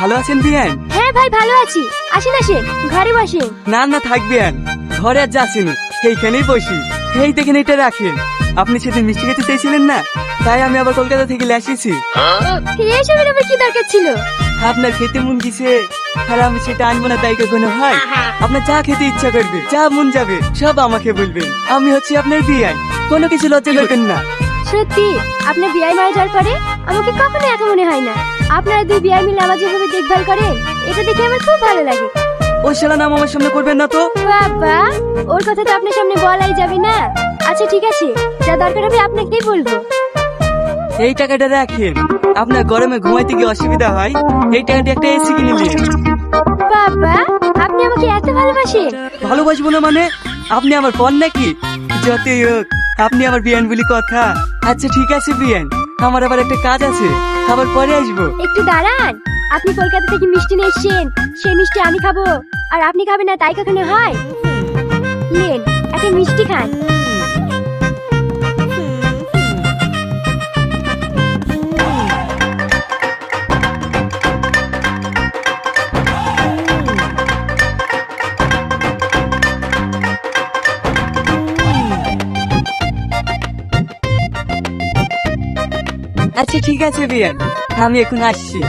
ভালো আছেন বিয়ান? হ্যাঁ ভাই ভালো আছি। আসেন আসেন, ঘরে বসেন। না না থাক বিয়ান, ঘরে আর যাচ্ছেন, এইখানেই বসি। এই দেখেন এটা রাখেন, আপনি সেদিন মিষ্টি খেতে চেয়েছিলেন না, তাই আমি আবার কলকাতা থেকে এসেছি। এসবের আবার কি দরকার ছিল? আপনার খেতে মন গেছে, আর আমি সেটা আনবো না তাই কখনো হয়? আপনার যা খেতে ইচ্ছা করবে, যা মন যাবে সব আমাকে বলবেন। আমি হচ্ছে আপনার বিয়ান, কোনো কিছু লজ্জা করবেন না। সত্যি আপনার বিয়ে মারা যাওয়ার পরে আমাকে কখনো এত মনে হয় না। আপনারা দুই বিয়ে মিলে আমার যেভাবে দেখভাল করেন, এটা দেখে আমার খুব ভালো লাগে। ওই শালা নাম আমার সামনে করবেন না তো। বাবা, ওর কথা তো আপনার সামনে বলাই যাবে না। আচ্ছা ঠিক আছে, যা দরকার হবে আপনাকেই বলবো। এই টাকাটা রাখেন, আপনার গরমে ঘুমাইতে গিয়ে অসুবিধা হয়, এই টাকাটি একটা এসি কিনে নিন। বাবা, আপনি আমাকে এত ভালোবাসেন? ভালোবাসবো না মানে? আপনি আমার পণ নাকি? যতই হোক আপনি আমার বিয়ান বলি কথা। আচ্ছা ঠিক আছে বিয়ান, আমার আবার একটা কাজ আছে, আবার পরে আসবো। একটু দাঁড়ান, আপনি কলকাতা থেকে মিষ্টি নিয়ে এসেছেন, সেই মিষ্টি আমি খাবো আর আপনি খাবেন না তাই কখনো হয়? নেন, একটা মিষ্টি খান। আচ্ছা ঠিক আছে বিয়ান, আমি এখন আসছি।